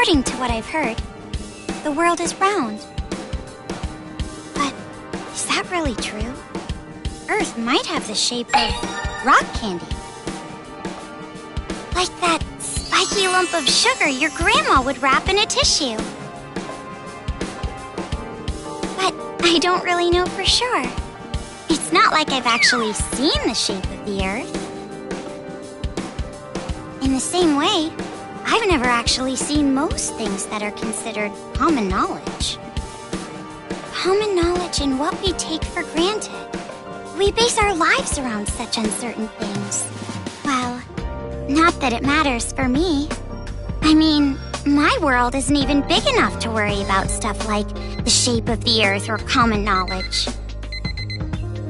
According to what I've heard, the world is round. But is that really true? Earth might have the shape of rock candy. Like that spiky lump of sugar your grandma would wrap in a tissue. But I don't really know for sure. It's not like I've actually seen the shape of the Earth. In the same way, I've never actually seen most things that are considered common knowledge. Common knowledge in what we take for granted. We base our lives around such uncertain things. Well, not that it matters for me. I mean, my world isn't even big enough to worry about stuff like the shape of the Earth or common knowledge.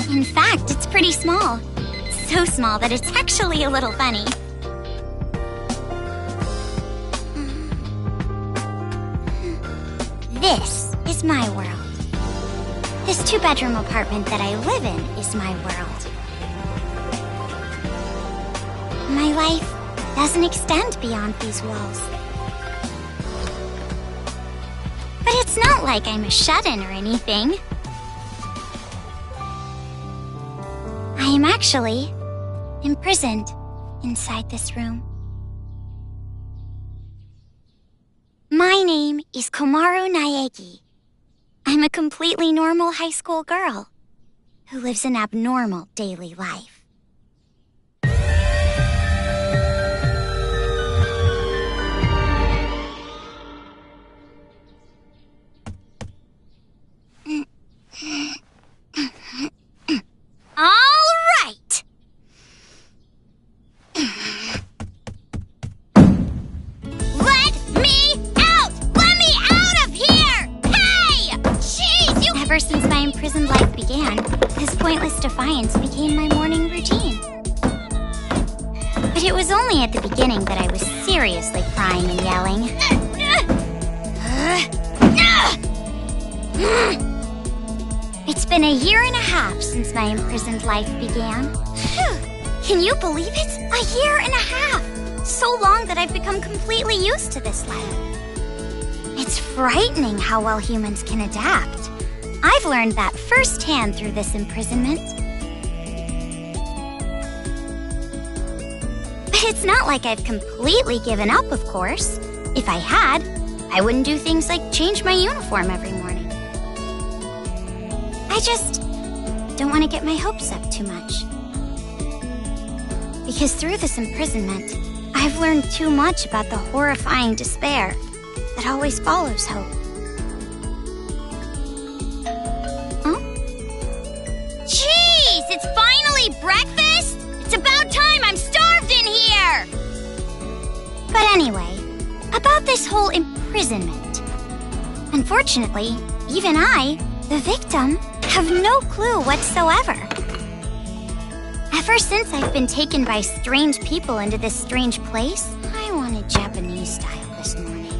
In fact, it's pretty small. So small that it's actually a little funny. This is my world. This 2-bedroom apartment that I live in is my world. My life doesn't extend beyond these walls. But it's not like I'm a shut-in or anything. I am actually imprisoned inside this room. My name is Komaru Naegi. I'm a completely normal high school girl who lives an abnormal daily life. All right! Ever since my imprisoned life began, this pointless defiance became my morning routine. But it was only at the beginning that I was seriously crying and yelling. It's been 1.5 years since my imprisoned life began. Can you believe it? 1.5 years! So long that I've become completely used to this life. It's frightening how well humans can adapt. I've learned that firsthand through this imprisonment. But it's not like I've completely given up, of course. If I had, I wouldn't do things like change my uniform every morning. I just don't want to get my hopes up too much. Because through this imprisonment, I've learned too much about the horrifying despair that always follows hope. It's finally breakfast! It's about time! I'm starved in here! But anyway, about this whole imprisonment. Unfortunately, even I, the victim, have no clue whatsoever. Ever since I've been taken by strange people into this strange place, I wanted Japanese style this morning.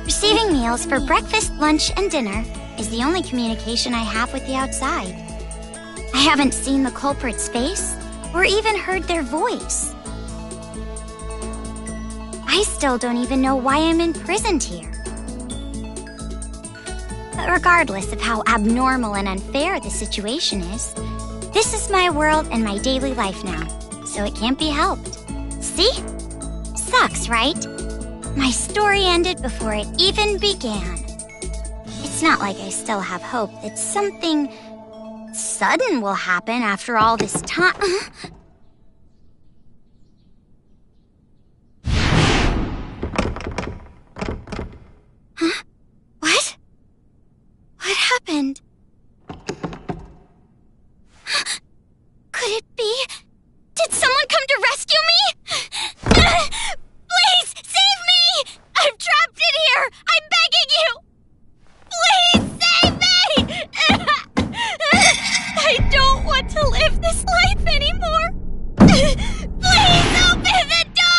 Receiving meals for breakfast, lunch, and dinner is the only communication I have with the outside. I haven't seen the culprit's face or even heard their voice. I still don't even know why I'm imprisoned here. But regardless of how abnormal and unfair the situation is, this is my world and my daily life now, so it can't be helped. See? Sucks, right? My story ended before it even began. It's not like I still have hope that something sudden will happen after all this time. Huh? What? What happened? Could it be? Did someone come to rescue me? Please, save me! I'm trapped in here! I'm begging you! Please, save me! I don't want to live this life anymore! Please open the door!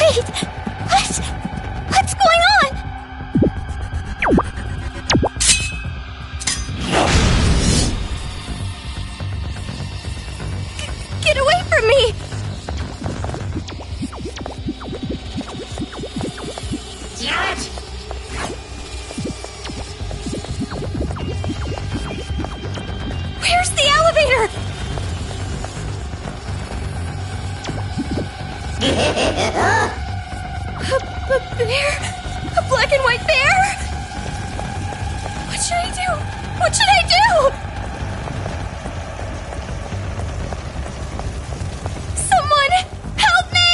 Wait! What's going on? Get away from me! Where's the elevator? A bear? A black and white bear? What should I do? What should I do? Someone help me!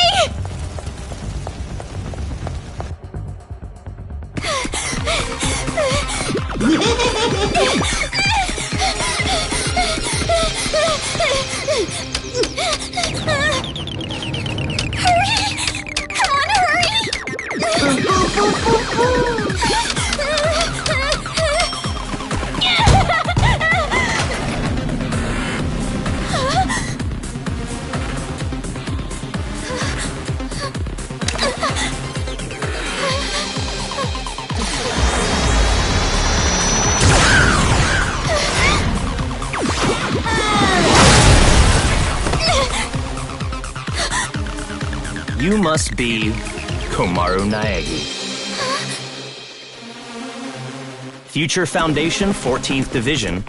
Hurry! Come on, hurry! You must be Komaru Naegi. Future Foundation 14th Division,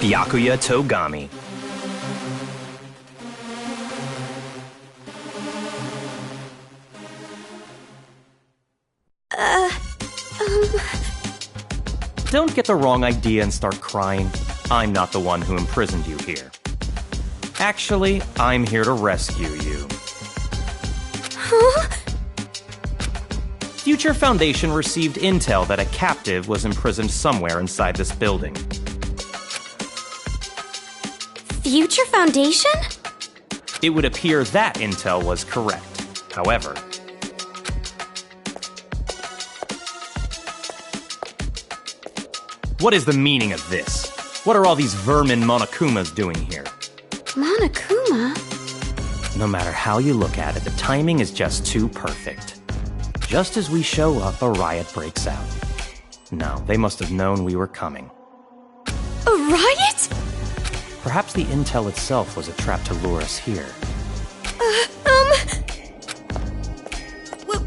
Byakuya Togami. Don't get the wrong idea and start crying. I'm not the one who imprisoned you here. Actually, I'm here to rescue you. Huh? Future Foundation received intel that a captive was imprisoned somewhere inside this building. Future Foundation? It would appear that intel was correct. However, what is the meaning of this? What are all these vermin Monokumas doing here? Monokuma? No matter how you look at it, the timing is just too perfect. Just as we show up, a riot breaks out. No, they must have known we were coming. A riot? Perhaps the intel itself was a trap to lure us here. What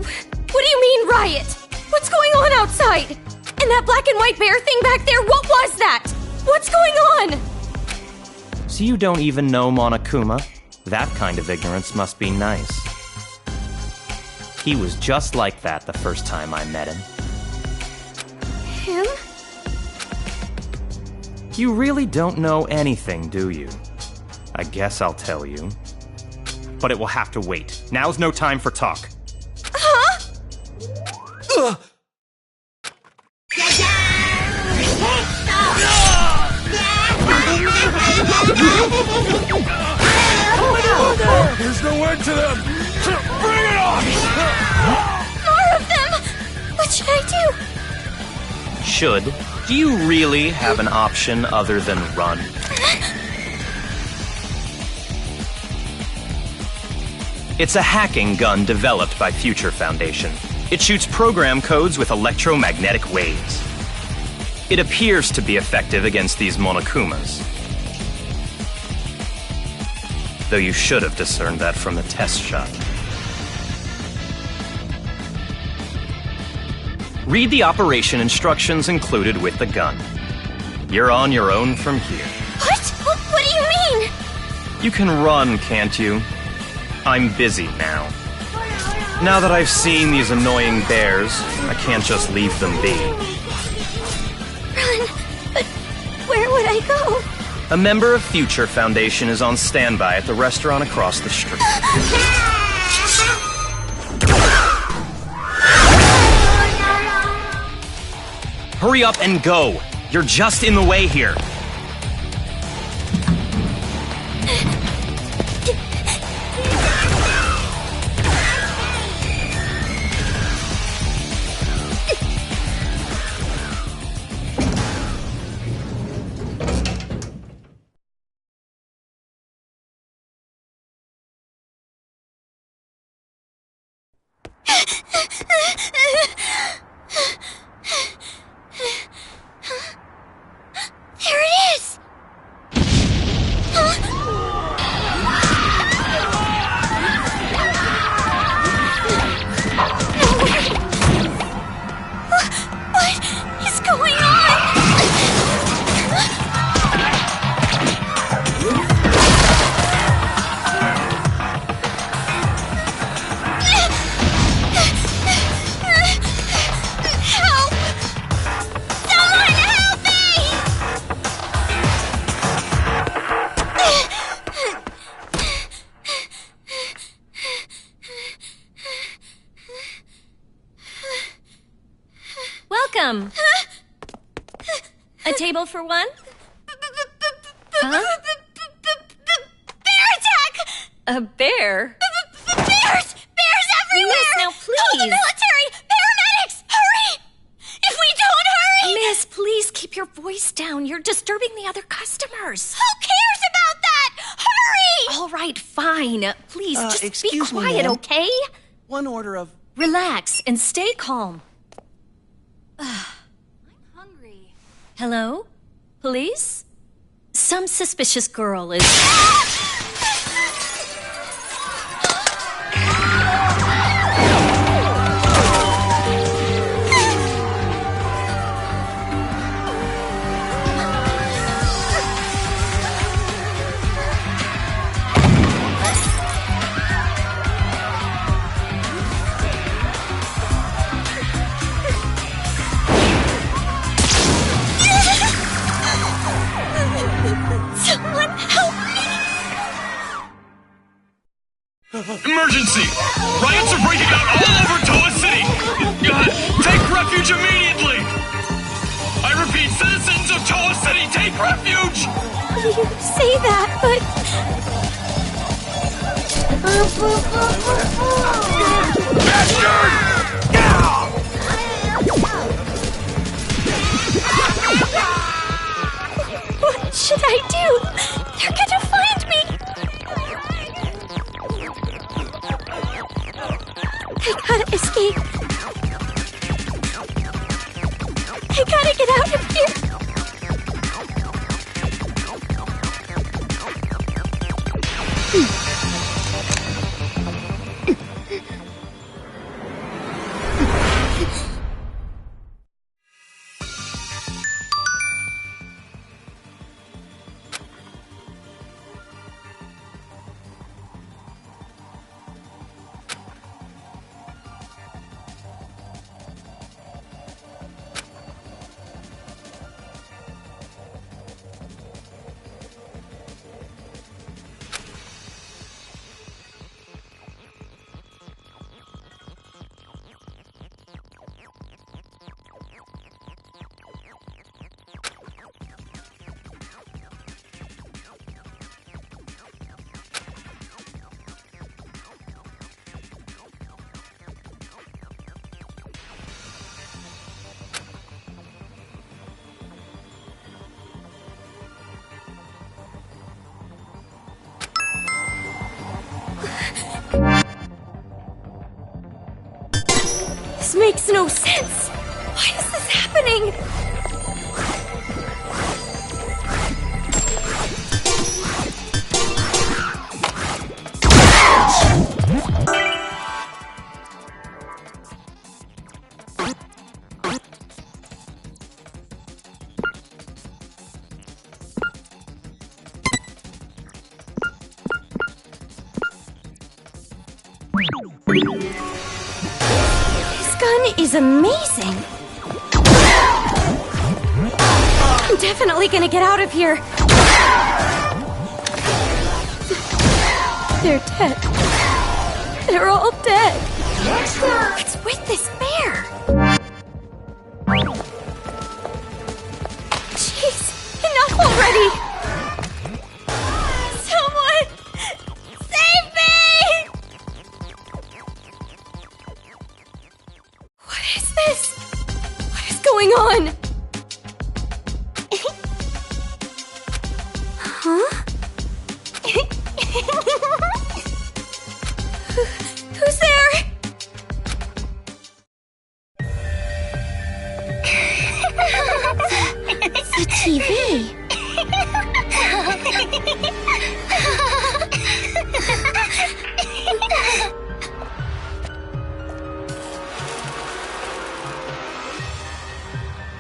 do you mean, riot? What's going on outside? And that black and white bear thing back there, what was that? What's going on? So you don't even know Monokuma? That kind of ignorance must be nice. He was just like that the first time I met him. Him? You really don't know anything, do you? I guess I'll tell you. But it will have to wait. Now's no time for talk. Huh? Ugh! There's no end to them! Bring it on! More of them! What should I do? Should? Do you really have an option other than run? It's a hacking gun developed by Future Foundation. It shoots program codes with electromagnetic waves. It appears to be effective against these Monokumas. Though you should have discerned that from the test shot. Read the operation instructions included with the gun. You're on your own from here. What do you mean? You can run, can't you? I'm busy now. Now that I've seen these annoying bears, I can't just leave them be. Run, but where would I go? A member of Future Foundation is on standby at the restaurant across the street. Hurry up and go! You're just in the way here. Welcome. A table for one? Huh? Bear attack! A bear? Bears! Bears everywhere! Miss, now Call the please. military! Paramedics! Hurry! If we don't hurry! Miss, please keep your voice down. You're disturbing the other customers. Who cares about that? Hurry! All right, fine. Please, just be excuse me, quiet, ma'am. okay? One order of... Relax and stay calm. I'm hungry. Hello? Police? Some suspicious girl is... Someone help me! Emergency! Riots are breaking out all over Toa City! Take refuge immediately! I repeat, citizens of Toa City, take refuge! You say that, but... What should I do? They're gonna find me! I gotta escape. I gotta get out of here. This makes no sense! Why is this happening? This gun is amazing! I'm definitely gonna get out of here! They're dead. They're all dead. What's with this bear? Jeez, enough already! Someone! Save me! What is this? What is going on? Huh? Who's there? The TV.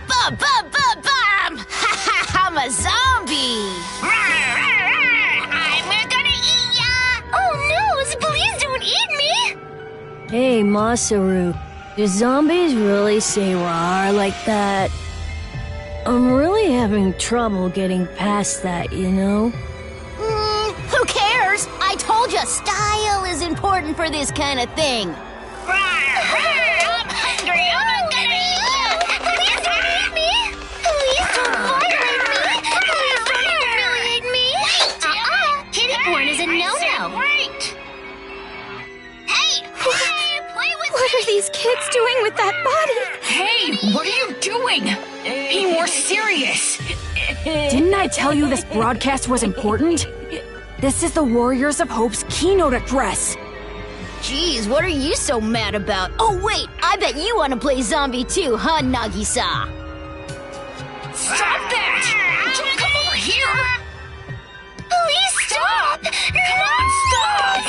Bum, bum, bum, bum! I'm a zombie! We're gonna eat ya! Oh no, please don't eat me! Hey, Masaru, do zombies really say rawr like that? I'm really having trouble getting past that, you know? Who cares? I told you, style is important for this kind of thing. I'm hungry, I'm gonna eat ya! Please are these kids doing with that body? Hey, what are you doing? Be more serious. Didn't I tell you this broadcast was important? This is the Warriors of Hope's keynote address. Jeez, what are you so mad about? Oh wait, I bet you want to play zombie too, huh, Nagisa? Stop that! Don't come over here! Please stop! Come on, stop!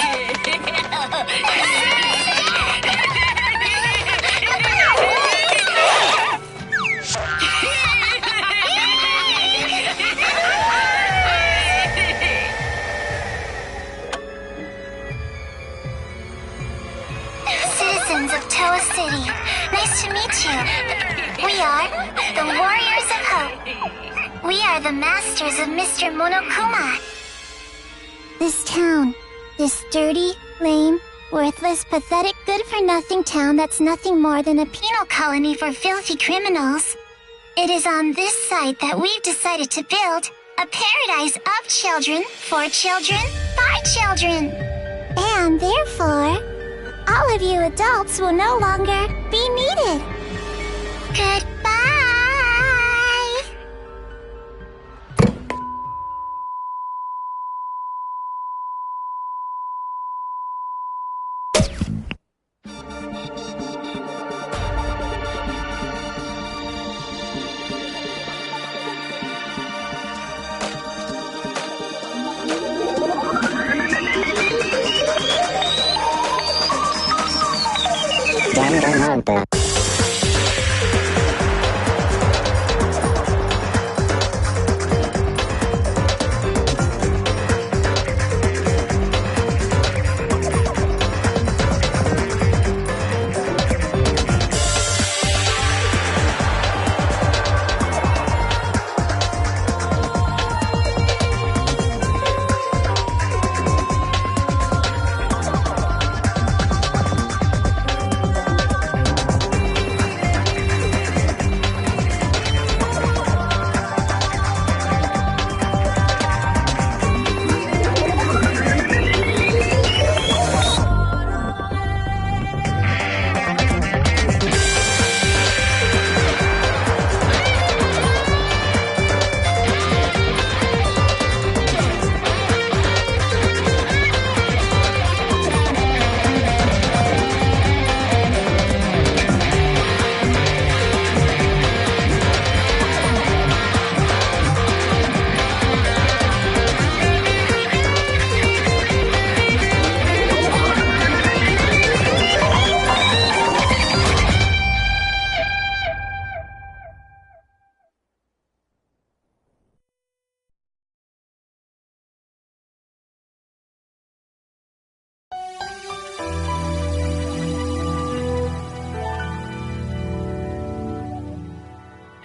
Citizens of Toa City, nice to meet you. We are the Warriors of Hope. We are the masters of Mr. Monokuma. This town, this dirty, lame, worthless, pathetic, good-for-nothing town that's nothing more than a penal colony for filthy criminals. It is on this site that we've decided to build a paradise of children, for children, by children. And therefore, all of you adults will no longer be needed. Goodbye!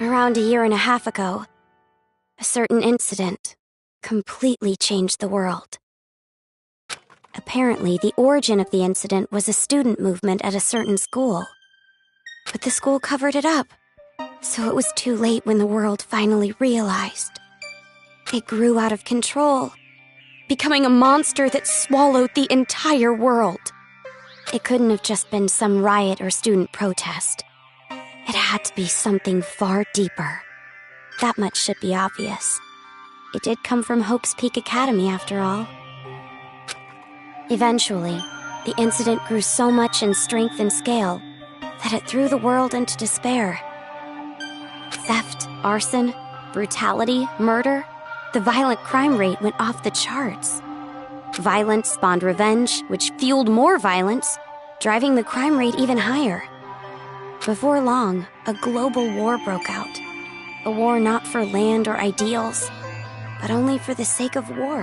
Around a year and a half ago, a certain incident completely changed the world. Apparently, the origin of the incident was a student movement at a certain school. But the school covered it up, so it was too late when the world finally realized. It grew out of control, becoming a monster that swallowed the entire world. It couldn't have just been some riot or student protest. It had to be something far deeper. That much should be obvious. It did come from Hope's Peak Academy, after all. Eventually, the incident grew so much in strength and scale that it threw the world into despair. Theft, arson, brutality, murder, the violent crime rate went off the charts. Violence spawned revenge, which fueled more violence, driving the crime rate even higher. Before long, a global war broke out. A war not for land or ideals, but only for the sake of war.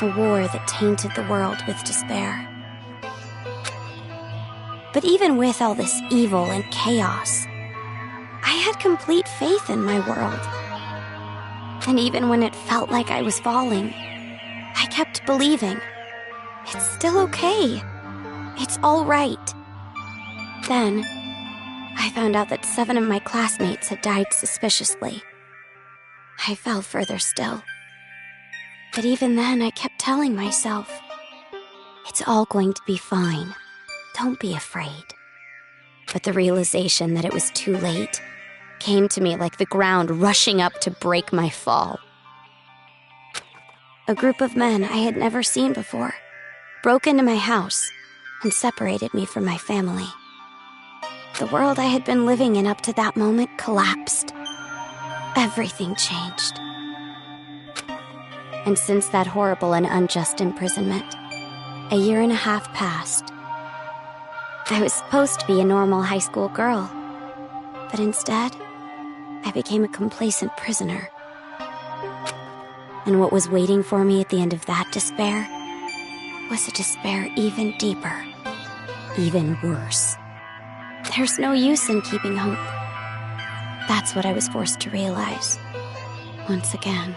A war that tainted the world with despair. But even with all this evil and chaos, I had complete faith in my world. And even when it felt like I was falling, I kept believing. It's still okay. It's all right. Then, I found out that 7 of my classmates had died suspiciously. I fell further still. But even then, I kept telling myself, it's all going to be fine. Don't be afraid. But the realization that it was too late came to me like the ground rushing up to break my fall. A group of men I had never seen before broke into my house and separated me from my family. The world I had been living in up to that moment collapsed. Everything changed. And since that horrible and unjust imprisonment, a 1.5 years passed. I was supposed to be a normal high school girl, but instead, I became a complacent prisoner. And what was waiting for me at the end of that despair was a despair even deeper, even worse. There's no use in keeping hope. That's what I was forced to realize, once again.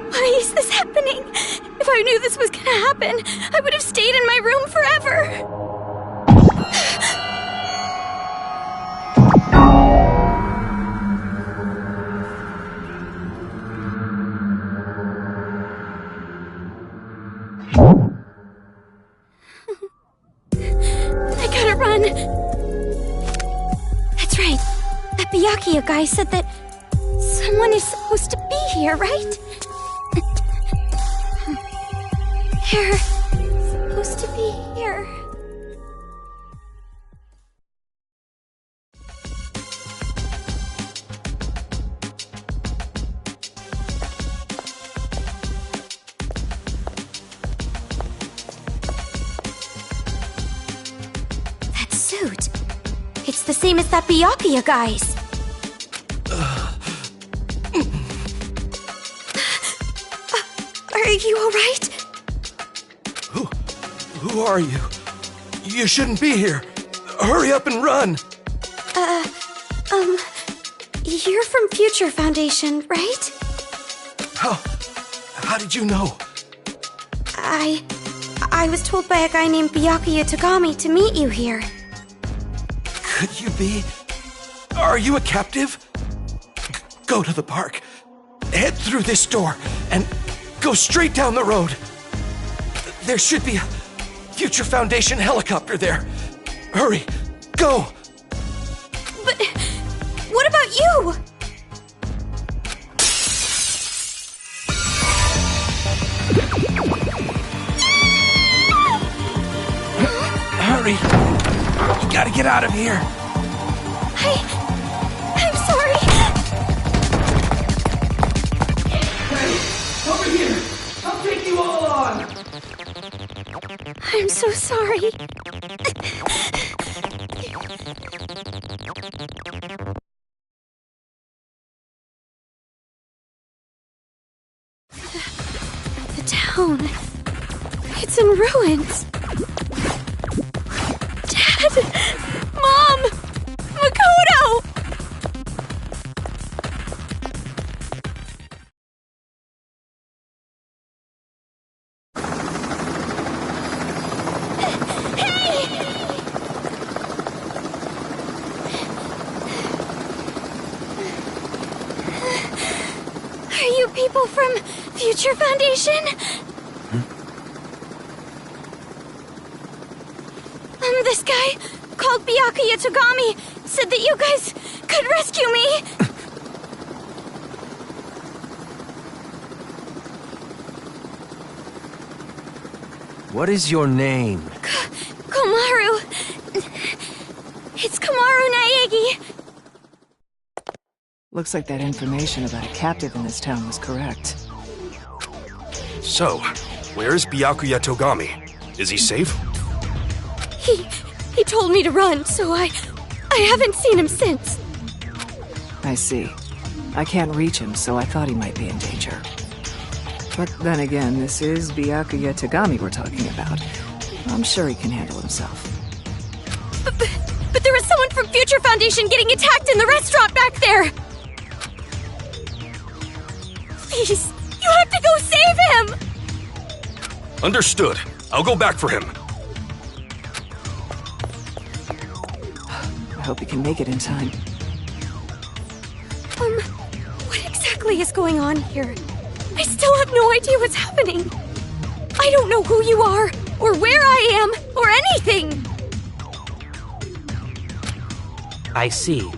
Why is this happening? If I knew this was gonna happen, I would have stayed in my room forever. I gotta run. That's right. That Byakuya guy said that someone is supposed to be here, right? They're supposed to be here. That suit. It's the same as that Byakuya guy's. Are you alright? Who are you? You shouldn't be here. Hurry up and run! You're from Future Foundation, right? How did you know? I was told by a guy named Byakuya Togami to meet you here. Could you be? Are you a captive? Go to the park. Head through this door and go straight down the road. There should be a Future Foundation helicopter there. Hurry, go! But what about you? Hurry! You gotta get out of here! I'm sorry! Hey, over here! I'll take you all on! I'm so sorry. The town. It's in ruins. Dad! Mom! Makoto! Are you people from Future Foundation? This guy, called Byakuya Togami, said that you guys could rescue me. What is your name? Komaru. It's Komaru Naegi. Looks like that information about a captive in this town was correct. So, where's Byakuya Togami? Is he safe? He told me to run, so I haven't seen him since. I see. I can't reach him, so I thought he might be in danger. But then again, this is Byakuya Togami we're talking about. I'm sure he can handle himself. But there was someone from Future Foundation getting attacked in the restaurant back there! Please, you have to go save him! Understood. I'll go back for him. I hope he can make it in time. exactly is going on here? I still have no idea what's happening. I don't know who you are, or where I am, or anything. I see.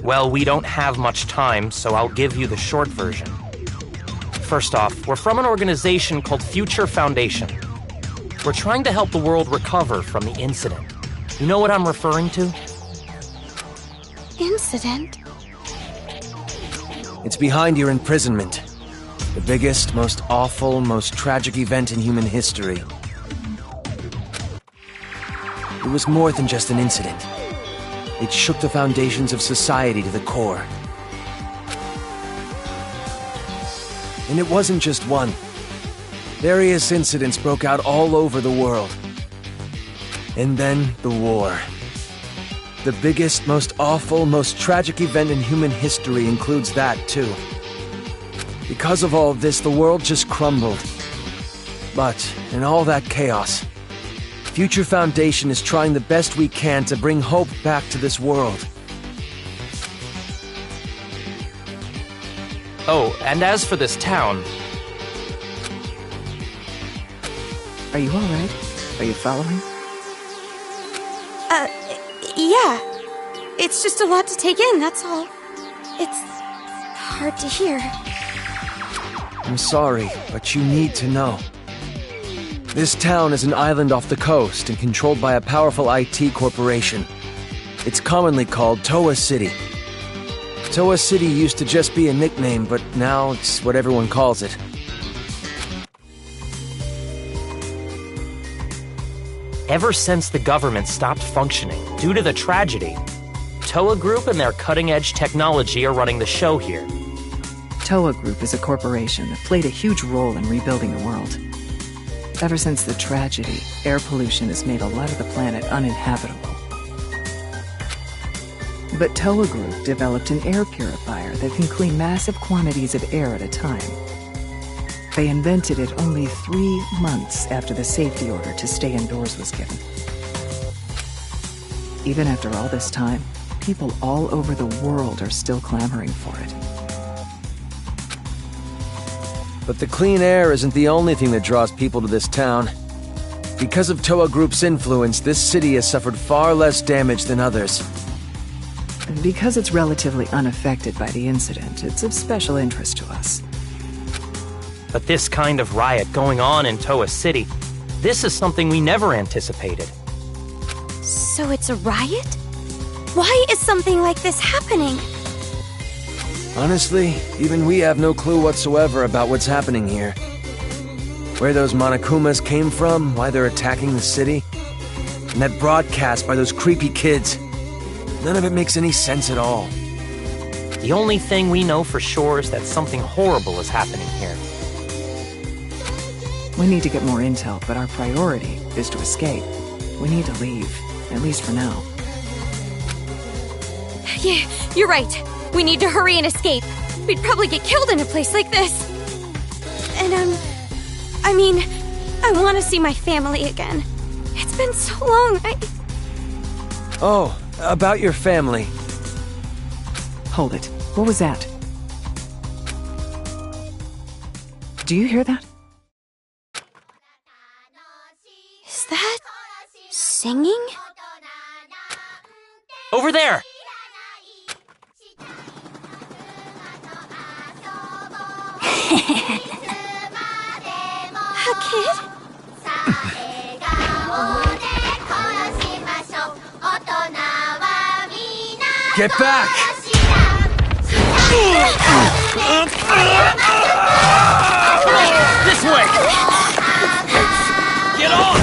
Well, we don't have much time, so I'll give you the short version. First off, we're from an organization called Future Foundation. We're trying to help the world recover from the incident. You know what I'm referring to? Incident? It's behind your imprisonment. The biggest, most awful, most tragic event in human history. It was more than just an incident. It shook the foundations of society to the core. And it wasn't just one. Various incidents broke out all over the world. And then the war. The biggest, most awful, most tragic event in human history includes that, too. Because of all this, the world just crumbled. But, in all that chaos, Future Foundation is trying the best we can to bring hope back to this world. Oh, and as for this town... Are you alright? Are you following? Yeah. It's just a lot to take in, that's all. It's hard to hear. I'm sorry, but you need to know. This town is an island off the coast and controlled by a powerful IT corporation. It's commonly called Toa City. Toa City used to just be a nickname, but now it's what everyone calls it. Ever since the government stopped functioning due to the tragedy, Toa Group and their cutting-edge technology are running the show here. Toa Group is a corporation that played a huge role in rebuilding the world. Ever since the tragedy, air pollution has made a lot of the planet uninhabitable. But Toa Group developed an air purifier that can clean massive quantities of air at a time. They invented it only 3 months after the safety order to stay indoors was given. Even after all this time, people all over the world are still clamoring for it. But the clean air isn't the only thing that draws people to this town. Because of Toa Group's influence, this city has suffered far less damage than others. And because it's relatively unaffected by the incident, it's of special interest to us. But this kind of riot going on in Toa City, this is something we never anticipated. So it's a riot? Why is something like this happening? Honestly, even we have no clue whatsoever about what's happening here. Where those Monokumas came from, why they're attacking the city, and that broadcast by those creepy kids. None of it makes any sense at all. The only thing we know for sure is that something horrible is happening here. We need to get more intel, but our priority is to escape. We need to leave, at least for now. Yeah, you're right. We need to hurry and escape. We'd probably get killed in a place like this. And I want to see my family again. It's been so long, Oh, about your family. Hold it. What was that? Do you hear that? Is that singing? Over there! A kid? Get back! This way! Get on!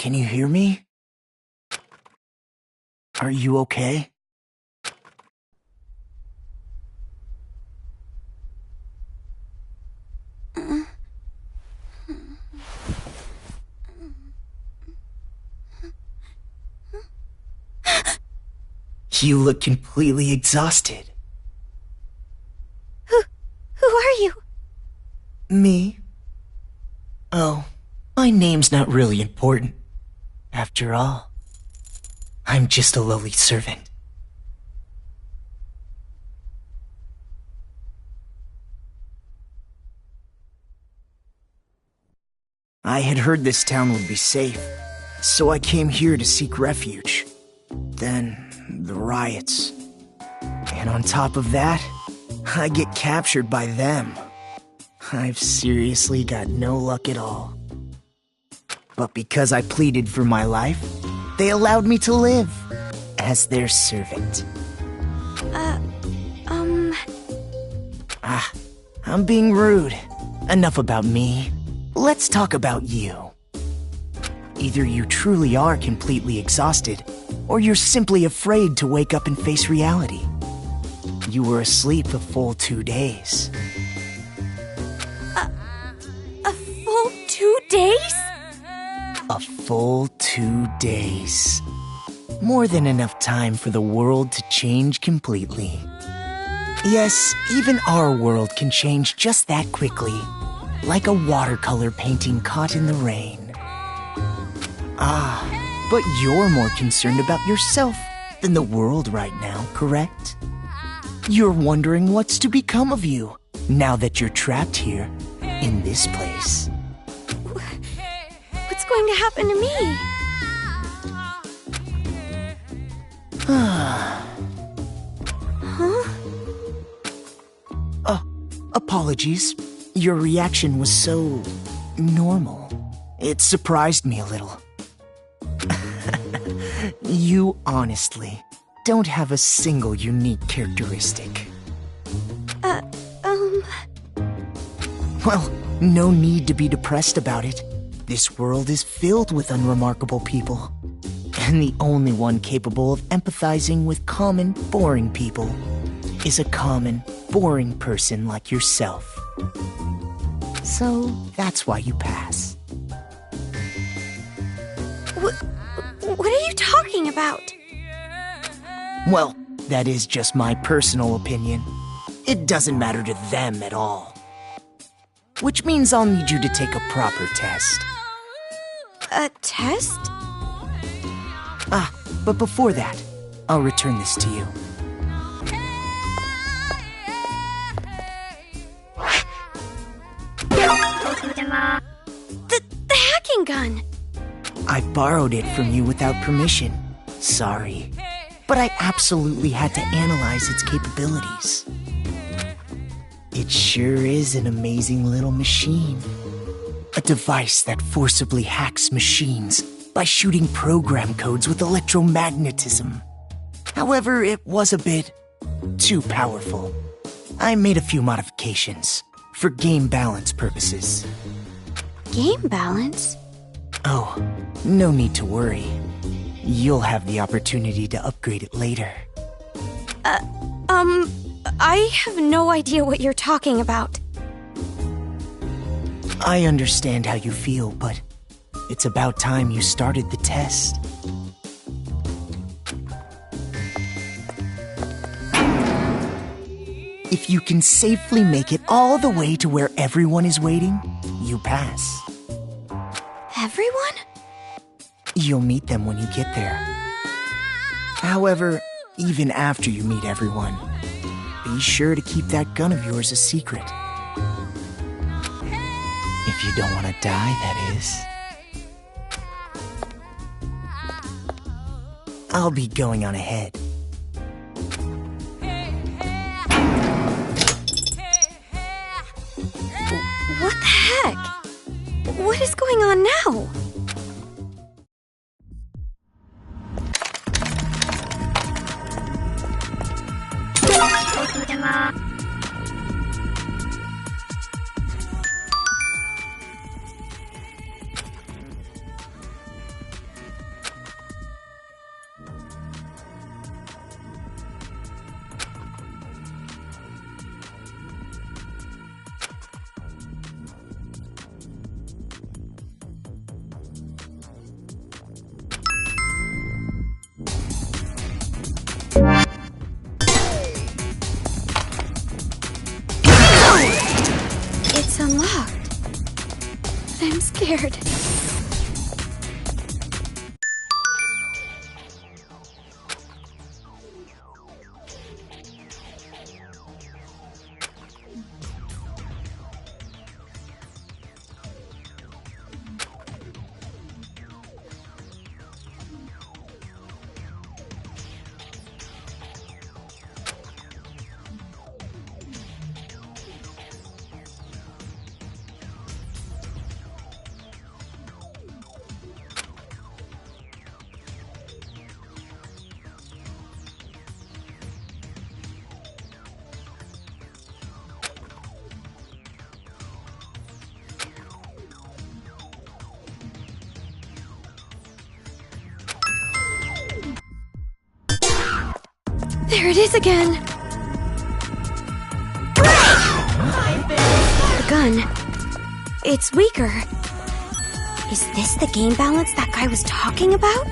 Can you hear me? Are you okay? You look completely exhausted. Who are you? Me? Oh, my name's not really important. After all, I'm just a lowly servant. I had heard this town would be safe, so I came here to seek refuge. Then, the riots. And on top of that, I get captured by them. I've seriously got no luck at all. But because I pleaded for my life, they allowed me to live as their servant. I'm being rude. Enough about me. Let's talk about you. Either you truly are completely exhausted, or you're simply afraid to wake up and face reality. You were asleep a full 2 days. A full 2 days? A full 2 days. More than enough time for the world to change completely. Yes, even our world can change just that quickly. Like a watercolor painting caught in the rain. But you're more concerned about yourself than the world right now, correct? You're wondering what's to become of you now that you're trapped here in this place. What's going to happen to me? Huh? Apologies. Your reaction was so normal. It surprised me a little. You honestly don't have a single unique characteristic. Well, no need to be depressed about it. This world is filled with unremarkable people. And the only one capable of empathizing with common, boring people is a common, boring person like yourself. So that's why you pass. What are you talking about? Well, that is just my personal opinion. It doesn't matter to them at all. Which means I'll need you to take a proper test. A test? But before that, I'll return this to you. The hacking gun! I borrowed it from you without permission. Sorry. But I absolutely had to analyze its capabilities. It sure is an amazing little machine. A device that forcibly hacks machines by shooting program codes with electromagnetism. However, it was a bit too powerful. I made a few modifications for game balance purposes. Game balance? Oh, no need to worry. You'll have the opportunity to upgrade it later. I have no idea what you're talking about. I understand how you feel, but it's about time you started the test. If you can safely make it all the way to where everyone is waiting, you pass. Everyone? You'll meet them when you get there. However, even after you meet everyone, be sure to keep that gun of yours a secret. If you don't want to die, that is. I'll be going on ahead. What the heck? What is going on now? scared. There it is again! The gun. It's weaker. Is this the game balance that guy was talking about?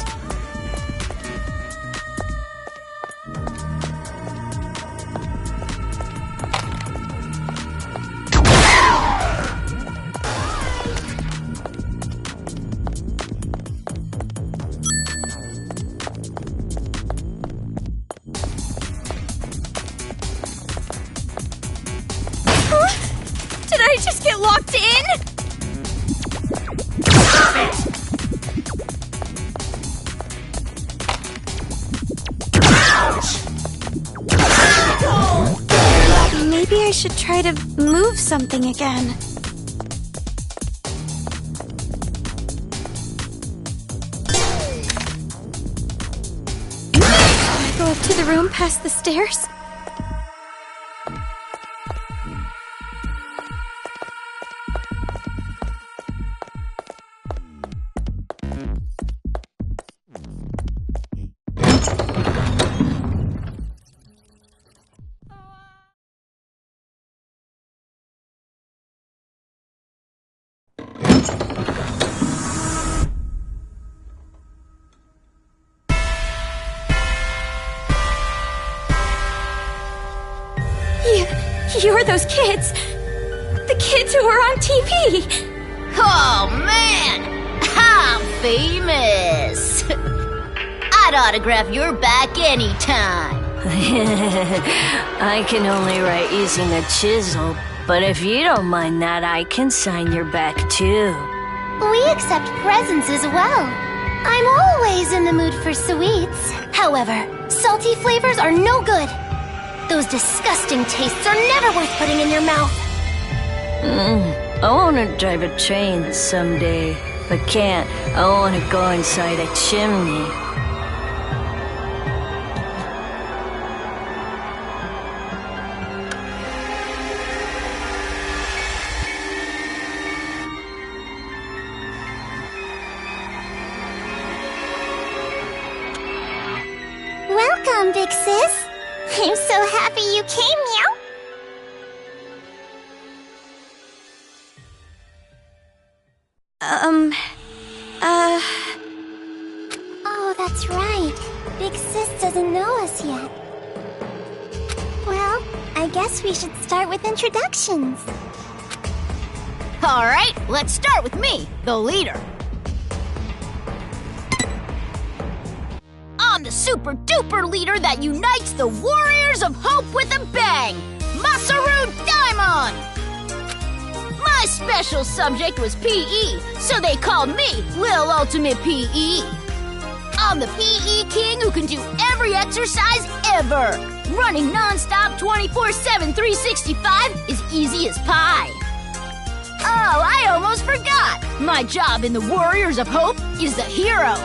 Did I just get locked in? Stop it! Maybe I should try to move something again. Can I go up to the room past the stairs? You're those kids! The kids who were on TV! Oh, man! I'm famous! I'd autograph your back anytime. I can only write using a chisel, but if you don't mind that, I can sign your back too. We accept presents as well. I'm always in the mood for sweets. However, salty flavors are no good. Those disgusting tastes are never worth putting in your mouth. I want to drive a train someday, but can't. I want to go inside a chimney. Welcome, big sis. I'm so happy you came, meow. Oh, that's right. Big sis doesn't know us yet. Well, I guess we should start with introductions. All right, let's start with me, the leader. I'm the super-duper leader that unites the Warriors of Hope with a bang! Masaru Daimon! My special subject was PE, so they called me Lil Ultimate PE. I'm the PE king who can do every exercise ever. Running non-stop 24/7 365 is easy as pie. Oh, I almost forgot! My job in the Warriors of Hope is the hero.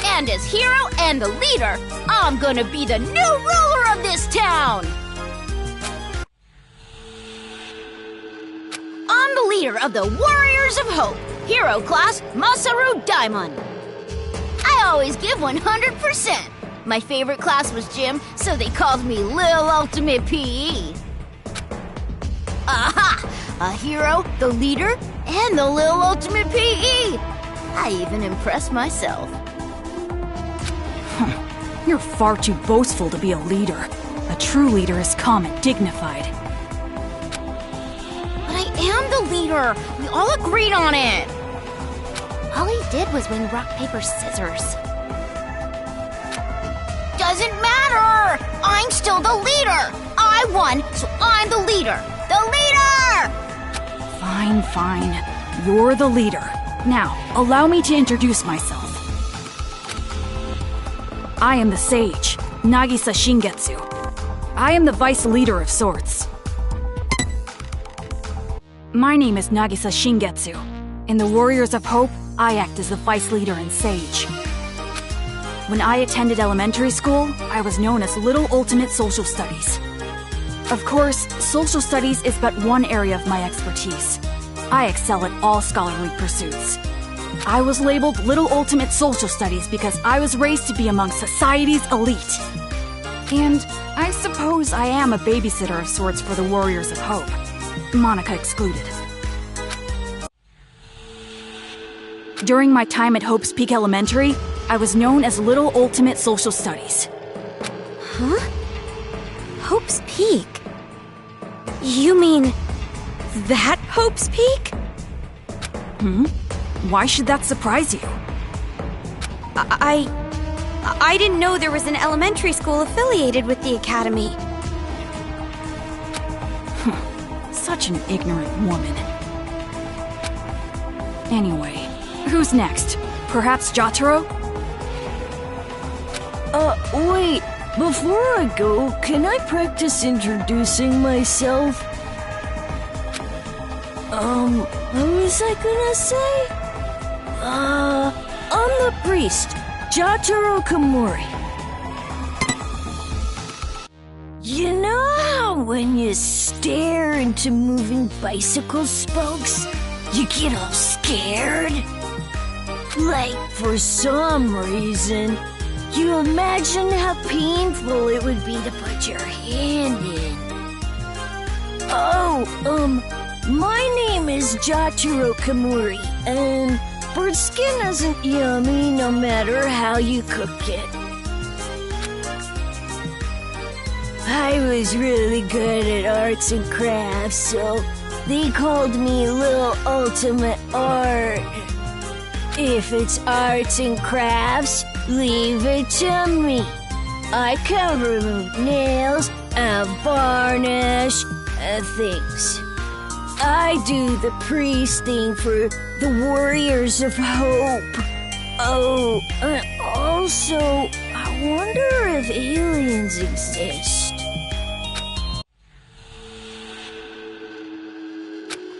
And as hero and the leader, I'm gonna be the new ruler of this town! I'm the leader of the Warriors of Hope, hero class Masaru Daimon. I always give 100%. My favorite class was gym, so they called me Lil Ultimate PE. Aha! A hero, the leader, and the Lil Ultimate PE. I even impressed myself. You're far too boastful to be a leader. A true leader is calm and dignified. But I am the leader. We all agreed on it. All he did was win rock, paper, scissors. Doesn't matter! I'm still the leader! I won, so I'm the leader! The leader! Fine, fine. You're the leader. Now, allow me to introduce myself. I am the sage, Nagisa Shingetsu. I am the vice leader of sorts. My name is Nagisa Shingetsu. In the Warriors of Hope, I act as the vice leader and sage. When I attended elementary school, I was known as Little Ultimate Social Studies. Of course, social studies is but one area of my expertise. I excel at all scholarly pursuits. I was labeled Little Ultimate Social Studies because I was raised to be among society's elite. And I suppose I am a babysitter of sorts for the Warriors of Hope, Monica excluded. During my time at Hope's Peak Elementary, I was known as Little Ultimate Social Studies. Huh? Hope's Peak? You mean that Hope's Peak? Why should that surprise you? I didn't know there was an elementary school affiliated with the academy. Such an ignorant woman. Anyway, who's next? Perhaps Jotaro? Wait. Before I go, can I practice introducing myself? What was I gonna say? I'm the priest, Jotaro Kamori. You know how when you stare into moving bicycle spokes, you get all scared? Like, for some reason, you imagine how painful it would be to put your hand in. My name is Jotaro Kamori, and bird skin isn't yummy no matter how you cook it. I was really good at arts and crafts, so they called me Little Ultimate Art. If it's arts and crafts, leave it to me. I can remove nails and varnish and things. I do the priest thing for the Warriors of Hope. Oh, and also, I wonder if aliens exist.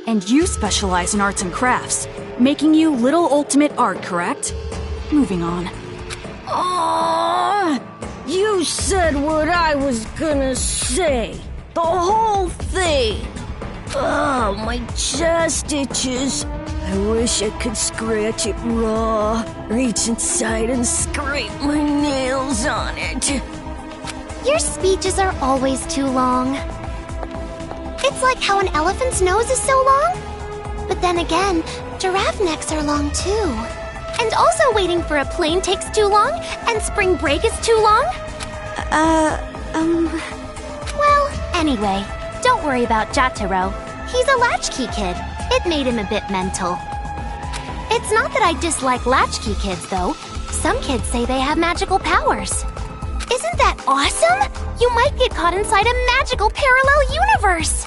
And you specialize in arts and crafts, making you Little Ultimate Art, correct? Moving on. You said what I was gonna say. The whole thing. Oh, my chest itches. I wish I could scratch it raw, reach inside and scrape my nails on it. Your speeches are always too long. It's like how an elephant's nose is so long. But then again, giraffe necks are long too. And also waiting for a plane takes too long, and spring break is too long. Well, anyway, don't worry about Jotaro. He's a latchkey kid. It made him a bit mental. It's not that I dislike latchkey kids, though. Some kids say they have magical powers. Isn't that awesome? You might get caught inside a magical parallel universe.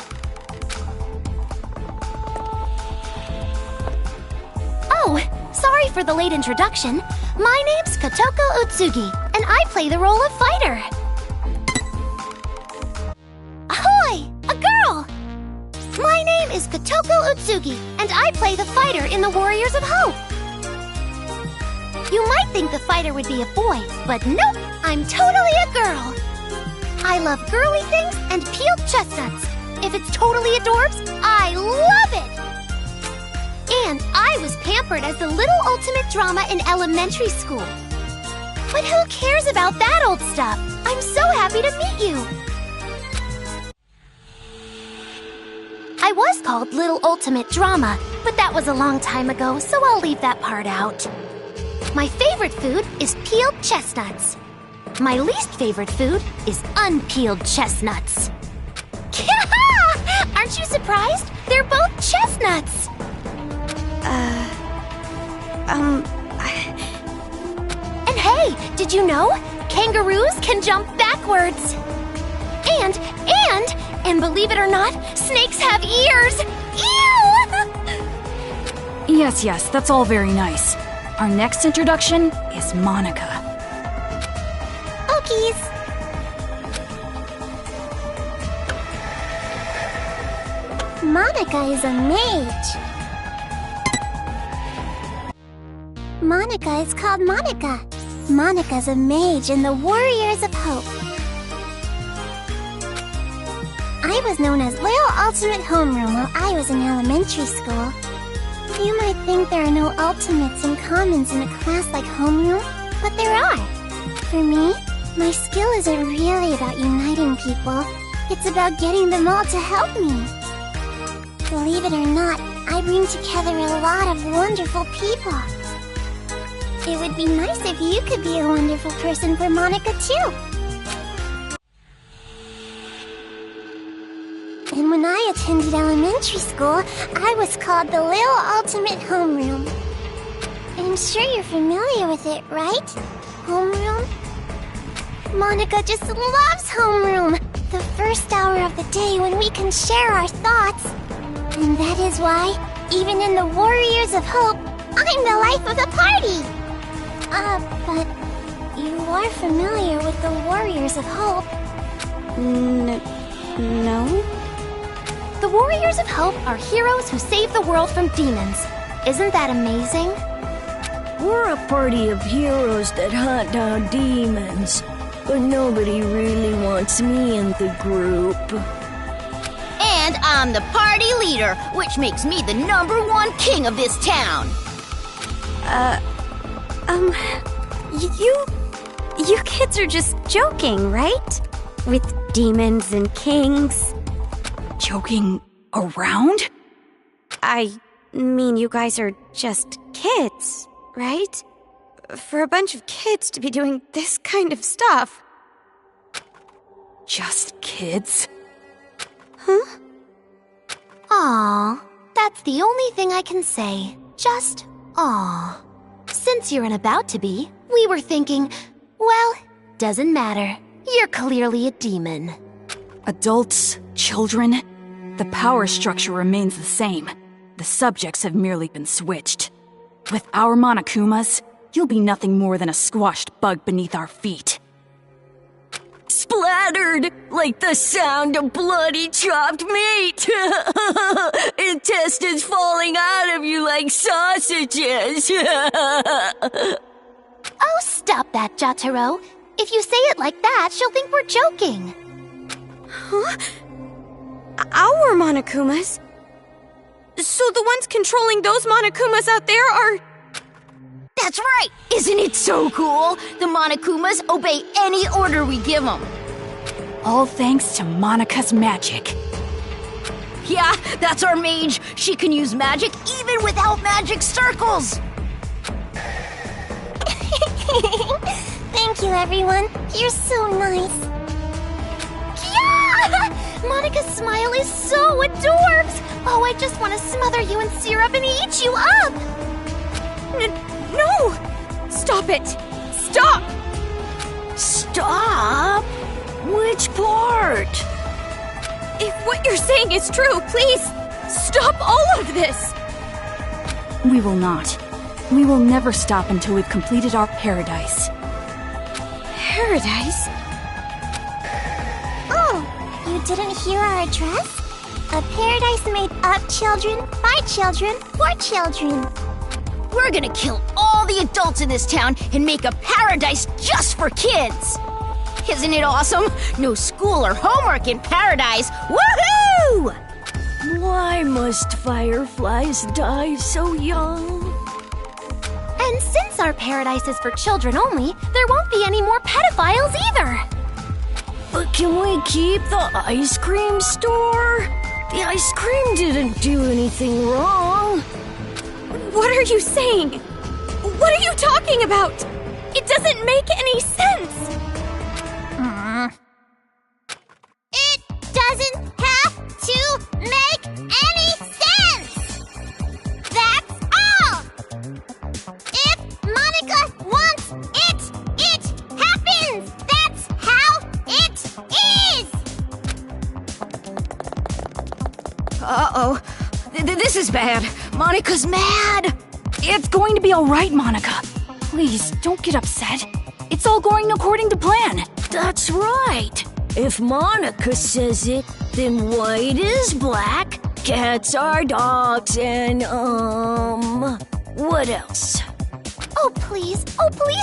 Oh, sorry for the late introduction. My name's Kotoko Utsugi, and I play the role of fighter. Ahoy! A girl! My name is Kotoko Utsugi, and I play the fighter in the Warriors of Hope. You might think the fighter would be a boy, but nope, I'm totally a girl. I love girly things and peeled chestnuts. If it's totally adorbs, I love it! And I was pampered as the little ultimate drama in elementary school. But who cares about that old stuff? I'm so happy to meet you. I was called Little Ultimate Drama, but that was a long time ago, so I'll leave that part out. My favorite food is peeled chestnuts. My least favorite food is unpeeled chestnuts. Aren't you surprised? They're both chestnuts. And hey, did you know? Kangaroos can jump backwards. And believe it or not, snakes have ears. Ew! Yes, that's all very nice. Our next introduction is Monica. Okies. Monica is a mage. Monica is called Monica. Monica's a mage in the Warriors of Hope. I was known as Little Ultimate Homeroom while I was in elementary school. You might think there are no ultimates and commons in a class like homeroom, but there are. For me, my skill isn't really about uniting people. It's about getting them all to help me. Believe it or not, I bring together a lot of wonderful people. It would be nice if you could be a wonderful person for Monica too. And when I attended elementary school, I was called the Little Ultimate Homeroom. I'm sure you're familiar with it, right? Homeroom? Monica just loves homeroom! The first hour of the day when we can share our thoughts. And that is why, even in the Warriors of Hope, I'm the life of the party! But you are familiar with the Warriors of Hope. No? The Warriors of Hope are heroes who save the world from demons. Isn't that amazing? We're a party of heroes that hunt down demons, but nobody really wants me in the group. And I'm the party leader, which makes me the #1 king of this town. You kids are just joking, right? With demons and kings. Joking around? I mean, you guys are just kids, right? For a bunch of kids to be doing this kind of stuff. Just kids? Huh? Aw, that's the only thing I can say. Just aw. Since you're an about to be, we were thinking, well, doesn't matter. You're clearly a demon. Adults, children, the power structure remains the same. The subjects have merely been switched. With our Monokumas, you'll be nothing more than a squashed bug beneath our feet. Splattered like the sound of bloody chopped meat. Intestines falling out of you like sausages. Oh, stop that, Jotaro. If you say it like that, she'll think we're joking. Huh? Our Monokumas? So the ones controlling those Monokumas out there are... That's right! Isn't it so cool? The Monokumas obey any order we give them. All thanks to Monica's magic. Yeah, that's our mage. She can use magic even without magic circles. Thank you, everyone. You're so nice. Yeah! Monica's smile is so adorbs! Oh, I just want to smother you in syrup and eat you up! No! Stop it! Stop! Stop? Which part? If what you're saying is true, please, stop all of this! We will not. We will never stop until we've completed our paradise. Paradise? Oh, you didn't hear our address? A paradise made of children, by children, for children. We're gonna kill all the adults in this town and make a paradise just for kids! Isn't it awesome? No school or homework in paradise! Woohoo! Why must fireflies die so young? And since our paradise is for children only, there won't be any more pedophiles either! But can we keep the ice cream store? The ice cream didn't do anything wrong. What are you saying? What are you talking about? It doesn't make any sense! It doesn't have to make any sense! That's Uh-oh. This is bad. Monica's mad. It's going to be all right, Monica. Please, don't get upset. It's all going according to plan. That's right. If Monica says it, then white is black, cats are dogs, and, what else? Oh, please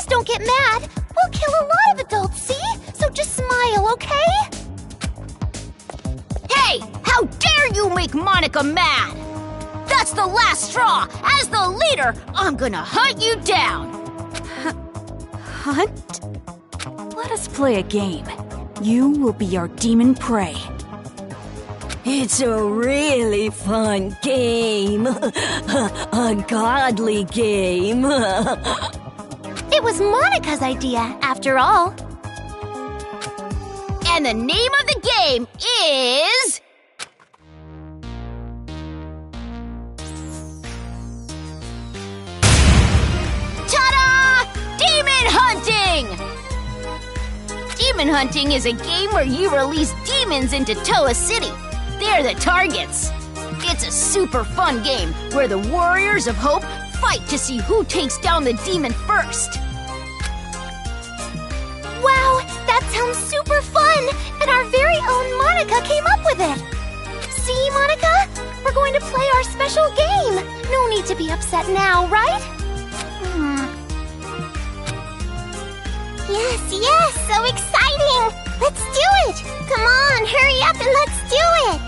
don't get mad. We'll kill a lot of adults, see? So just smile, okay? Hey, how dare you make Monica mad? That's the last straw. As the leader, I'm gonna hunt you down. Hunt? Let us play a game. You will be our demon prey. It's a really fun game. A godly game. It was Monica's idea, after all. And the name of the game is... Ta-da! Demon Hunting! Demon Hunting is a game where you release demons into Toa City. They're the targets. It's a super fun game where the Warriors of Hope fight to see who takes down the demon first. Wow, that sounds super fun! And our very own Monica came up with it! See, Monica? We're going to play our special game! No need to be upset now, right? Yes, so exciting! Let's do it! Come on, hurry up and let's do it!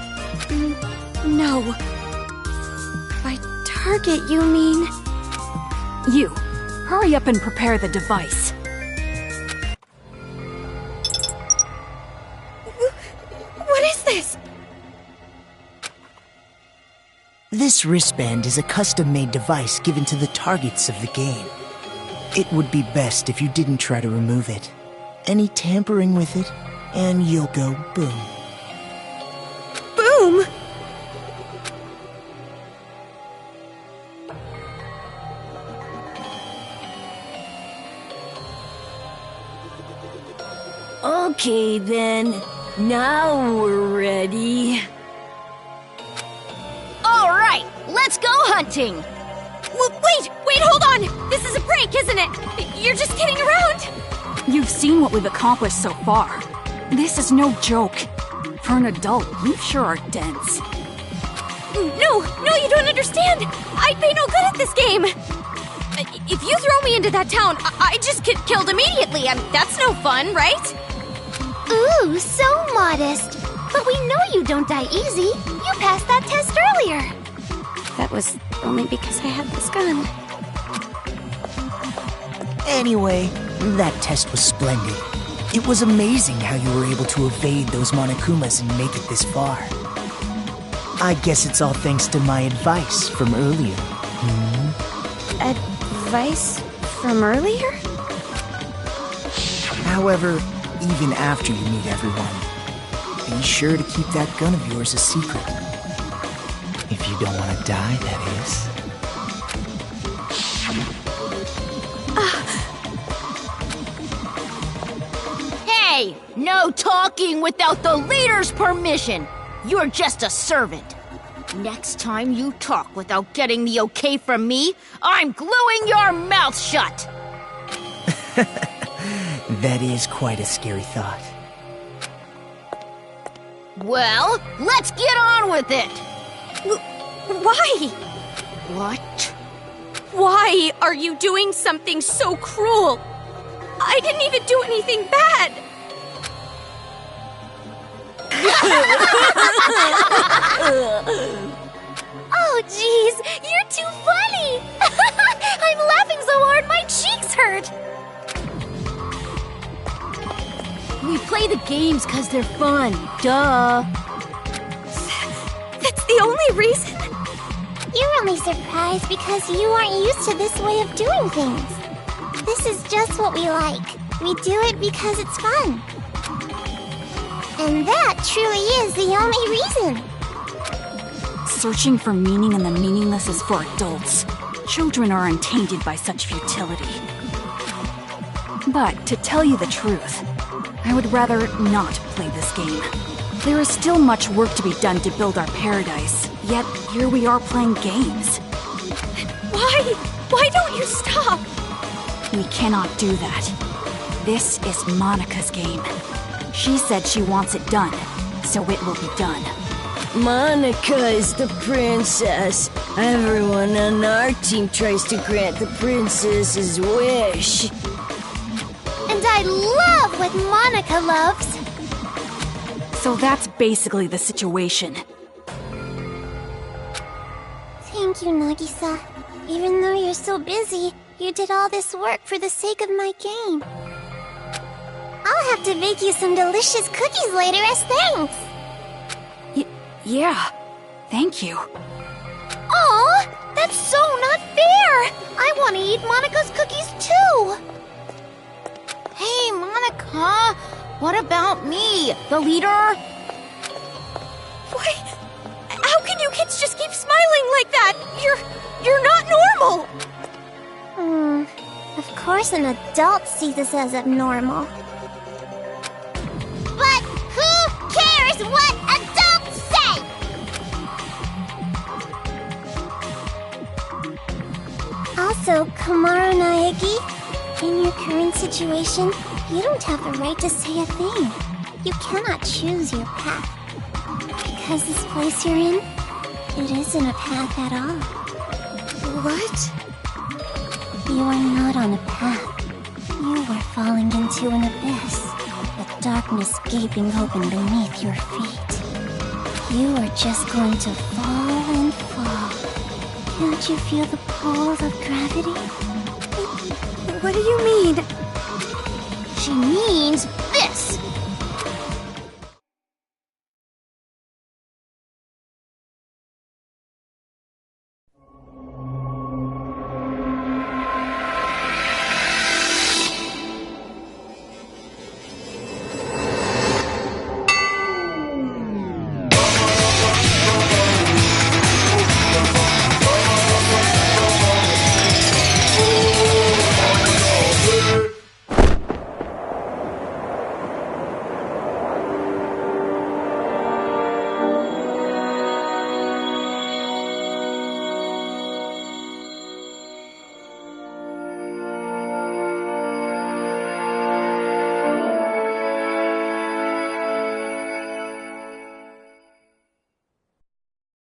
No. By target, you mean... You. Hurry up and prepare the device. What is this? This wristband is a custom-made device given to the targets of the game. It would be best if you didn't try to remove it. Any tampering with it, and you'll go boom. Boom! Okay then, now we're ready. All right, let's go hunting. Wait, hold on! This is a prank, isn't it? You're just kidding around! You've seen what we've accomplished so far. This is no joke. For an adult, you sure are dense. No, you don't understand! I'd be no good at this game! If you throw me into that town, I just get killed immediately. That's no fun, right? Ooh, so modest. But we know you don't die easy. You passed that test earlier. That was only because I had this gun. Anyway, that test was splendid. It was amazing how you were able to evade those Monokumas and make it this far. I guess it's all thanks to my advice from earlier. Advice from earlier? However, even after you meet everyone, be sure to keep that gun of yours a secret. If you don't want to die, that is. Hey, no talking without the leader's permission. You're just a servant. Next time you talk without getting the okay from me, I'm gluing your mouth shut. That is quite a scary thought. Well, let's get on with it. Why? What? Why are you doing something so cruel? I didn't even do anything bad. Oh, jeez, you're too funny. I'm laughing so hard my cheeks hurt. We play the games because they're fun. Duh. That's the only reason? You're only surprised because you aren't used to this way of doing things. This is just what we like. We do it because it's fun. And that truly is the only reason. Searching for meaning in the meaningless is for adults. Children are untainted by such futility. But to tell you the truth, I would rather not play this game. There is still much work to be done to build our paradise, yet here we are playing games. Why? Why don't you stop? We cannot do that. This is Monica's game. She said she wants it done, so it will be done. Monica is the princess. Everyone on our team tries to grant the princess's wish. And I love what Monica loves. So that's basically the situation. Thank you, Nagisa. Even though you're so busy, you did all this work for the sake of my game. I'll have to bake you some delicious cookies later as thanks. Yeah, thank you. Aw, that's so not fair! I want to eat Monica's cookies too! Hey, Monica, what about me, the leader? Why? How can you kids just keep smiling like that? You're not normal! Of course an adult sees this as abnormal. But who cares what adults say? Also, Kamaru Naegi, in your current situation, you don't have the right to say a thing. You cannot choose your path. Because this place you're in, it isn't a path at all. What? You are not on a path. You were falling into an abyss, the darkness gaping open beneath your feet. You are just going to fall and fall. Can't you feel the pull of gravity? What do you mean? She means this!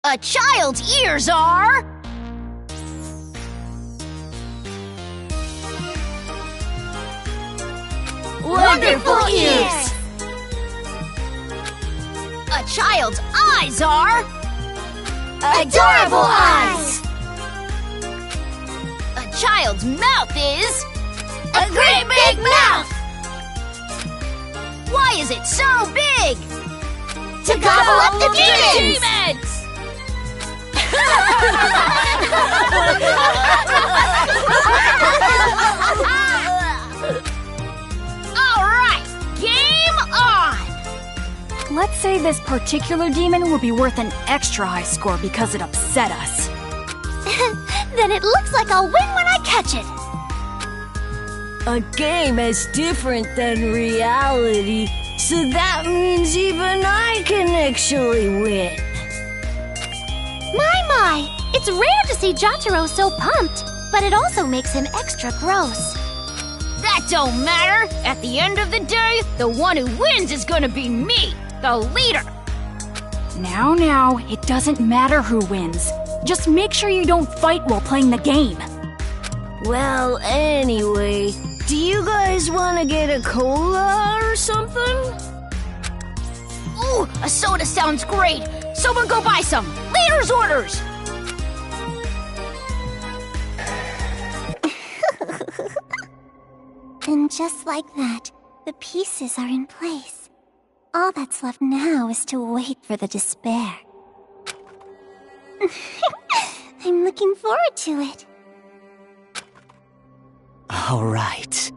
A child's ears are... Wonderful ears! A child's eyes are... Adorable eyes! A child's mouth is... A great big mouth! Why is it so big? To gobble up the demons! Alright, game on! Let's say this particular demon will be worth an extra high score because it upset us. Then it looks like I'll win when I catch it. A game is different than reality, so that means even I can actually win. My! It's rare to see Jotaro so pumped, but it also makes him extra gross. That don't matter. At the end of the day, the one who wins is gonna be me, the leader. Now, it doesn't matter who wins. Just make sure you don't fight while playing the game. Well, anyway, do you guys want to get a cola or something? Ooh, a soda sounds great. Someone go buy some. Leader's orders. And just like that, the pieces are in place. All that's left now is to wait for the despair. I'm looking forward to it. All right.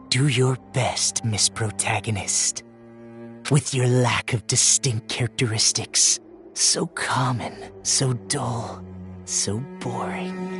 Do your best, Miss Protagonist. With your lack of distinct characteristics, so common, so dull, so boring.